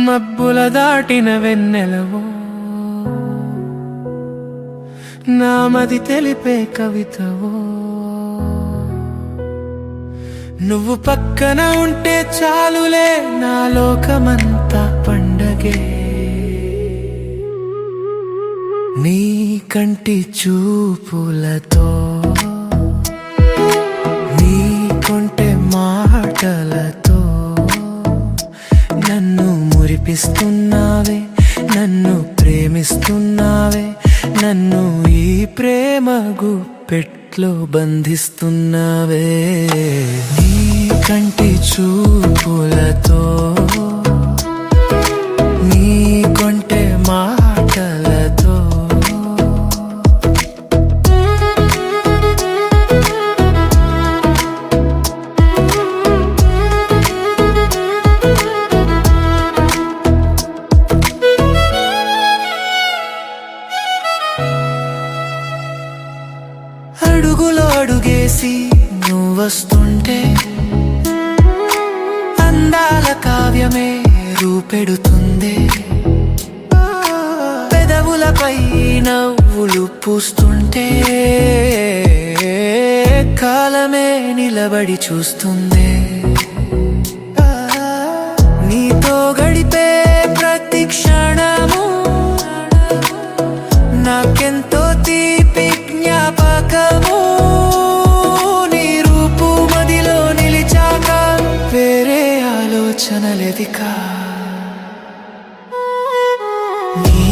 మబ్బుల దాటిన వెన్నెలవో నామది తెలిపే కవితవో నువ్వు పక్కన ఉంటే చాలులే నా లోకమంతా పండగే నీ కంటి చూపులతో నీ కొంటె మాటలతో నన్ను మురిపిస్తున్నావే నన్ను ప్రేమిస్తున్నావే నన్ను ఈ ప్రేమ గుప్పెట్లో బంధిస్తున్నావే నీ కంటి చూపులతో నీ కొంటె మాటలతో అడుగులో అడుగేసి నువ్వొస్తుంటే అందాల కావ్యమే రూపెడుతుంది పెదవులపై నవ్వులు పూస్తుంటే కాలమే నిలబడి చూస్తుంది నీతో గడిపే ప్రతి క్షణము నాకెంతో తీపి జ్ఞాపకము నీ రూపు మదిలో నిలిచాక వేరే ఆలోచనలెదికా నీ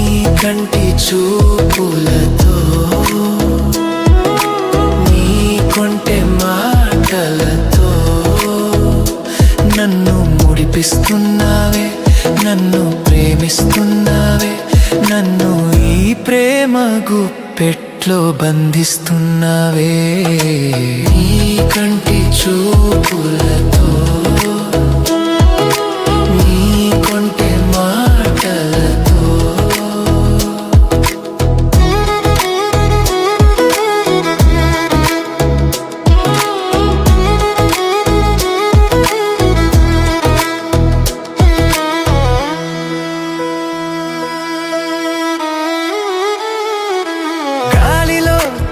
కంటి చూపులతో నీ కొంటె మాటలతో నన్ను ముడిపిస్తున్నావే నన్ను ప్రేమిస్తున్నావే నన్ను ఈ ప్రేమ గుప్పెట్లో బంధిస్తున్నావే నీ కంటి చూపులతో నీ కొంటె మాటలతో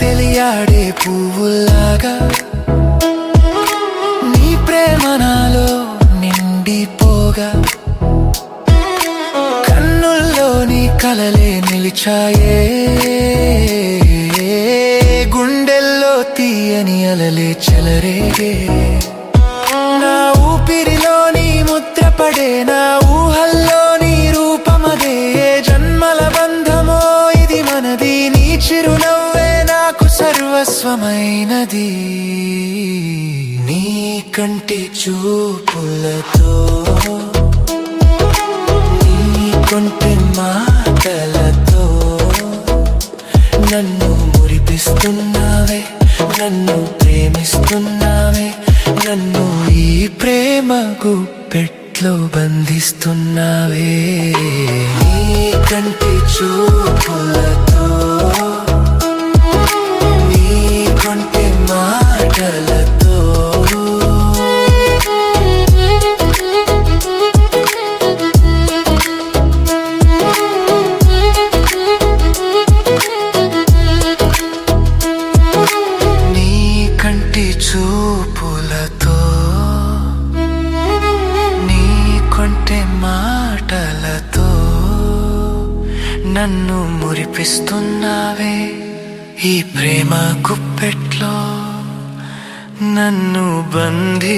తెలియాడే పువ్వులాగా నీ ప్రేమ నాలో నిండిపోగా కన్నుల్లోని కలలే నిలిచాయే గుండెల్లో తీయని అలలే చెలరేగే నా ఊపిరిలోని ముద్రపడే నా ఊహల్లోని రూపమదే జన్మల బంధమో ఇది మనది నీ చిరునవ్వే నాకు సర్వస్వమైనది నీ కంటి చూపులతో నీ కొంటె మాటలతో నన్ను మురిపిస్తున్నావే నన్ను ప్రేమిస్తున్నావే నన్ను ఈ ప్రేమ గుప్పెట్లో బంధిస్తున్నావే నీ కంటి చూపులతో నీ కొంటె మాటలతో నీ కంటి చూపులతో నీ కొంటె మాటలతో నన్ను మురిపిస్తున్నావే ఈ ప్రేమ గుప్పెట్లో నన్ను బంధిస్తున్నావే